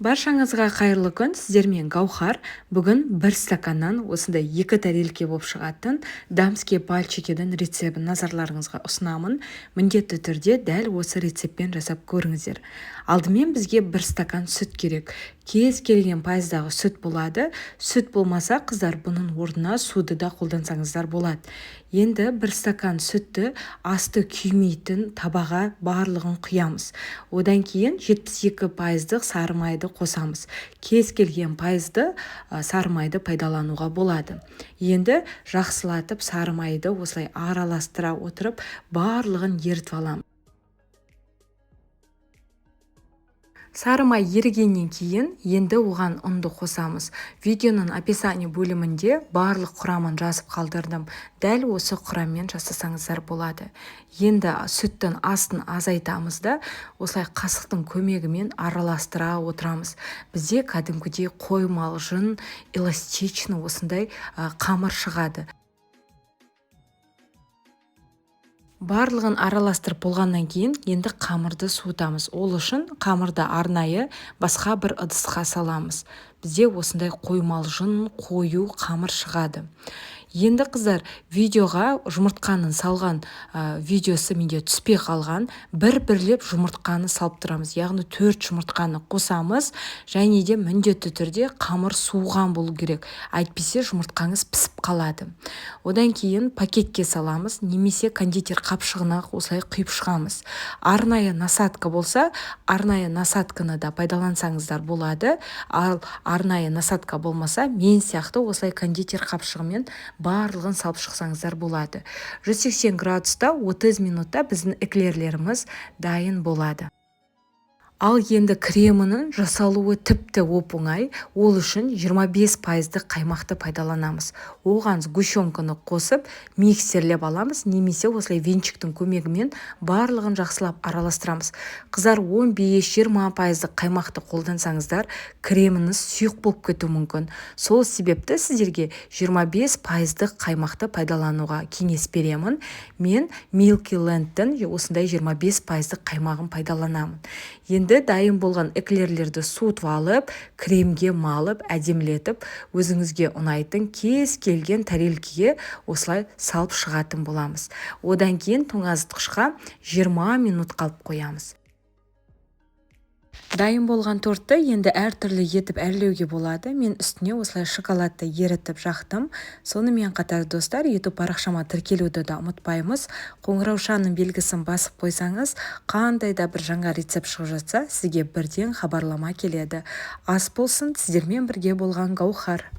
Баршаңызға қайырлы күн, сіздермен Гаухар. Бүгін бір стаканнан осындай 2 тарелке болып шығатын дамские пальчикидің рецебін назарларыңызға ұсынамын. Міндетті түрде дәл осы рецеппен жасап көріңіздер. Алдымен бізге 1 стакан сүт керек. Кез келген пайыздағы сүт болады. Сүт болмаса, қыздар бұның орнына суды да қолдансаңыздар болады. Енді 1 стакан сүтті асты күймейтін табаға барлығын құямыз. Одан кейін 72% сары майды қосамыз. Кез келген пайызды сары майды пайдалануға болады. Енді жақсылатып сары майды осылай араластыра отырып барлығын ерітіп аламыз. Сары май ерігеннен кейін енді оған ұнды қосамыз. Видеоның описание бөлімінде барлық құрамын жазып қалдырдым. Дәл осы құраммен жасасаңыздар болады. Енді сүттің астын азайтамыз да осылай қасықтың көмегімен араластыра отырамыз. Бізде кәдімгідей қоймалжың, эластичный осындай қамыр шығады. Барлығын араластырып болғаннан кейін енді қамырды суытамыз. Ол үшін қамырды арнайы басқа бір ыдысқа саламыз. Бізде осындай қоймалжың, қою қамыр шығады. Енді қыздар, видеоға жұмыртқаның салған видеосы менде түспей қалған. Бір-бірлеп жұмыртқаны салып тұрамыз. Яғни 4 жұмыртқаны қосамыз, және де міндетті түрде қамыр суыған болу керек. Әйтпесе жұмыртқаңыз пісіп қалады. Одан кейін пакетке саламыз, немесе кондитер қапшығына осылай құйып шығамыз. Арнайы насадка болса, арнайы насадканы да пайдалансаңыздар болады. Ал арнайы насадка болмаса, мен сияқты осылай кондитер қапшығымен барлығын салып шықсаңыздар болады. 180 градуста 30 минутта біздің эклерлеріміз дайын болады. Ал енді кремінің жасалуы тіпті оп-оңай. Ол үшін 25% қаймақты пайдаланамыз. Оған сгущенканы қосып, миксерлеп аламыз, немесе осылай венчиктің көмегімен барлығын жақсылап араластырамыз. Қыздар, 15-20% қаймақты қолдансаңыздар, креміңіз сұйық болып кетуі мүмкін. Сол себепті сіздерге 25% қаймақты пайдалануға кеңес беремін. Мен Milky Land'тің осындай 25% қаймағын пайдаланамын. Енді дайын болған эклерлерді суытып алып, кремге малып, әдемілетіп, өзіңізге ұнайтын кез келген тарелкеге осылай салып шығатын боламыз. Одан кейін тоңазытқышқа 20 минут қалып қоямыз. Дайын болған тортты енді әртүрлі етіп әрлеуге болады. Мен үстіне осылай шоколадты ерітіп жақтым. Сонымен қатар достар, YouTube парақшама тіркелуді де ұмытпаймыз. Қоңыраушаның белгісін басып қойсаңыз, қандай да бір жаңа рецепт шығып жатса, сізге бірден хабарлама келеді. Ас болсын, сіздермен бірге болған Гаухар.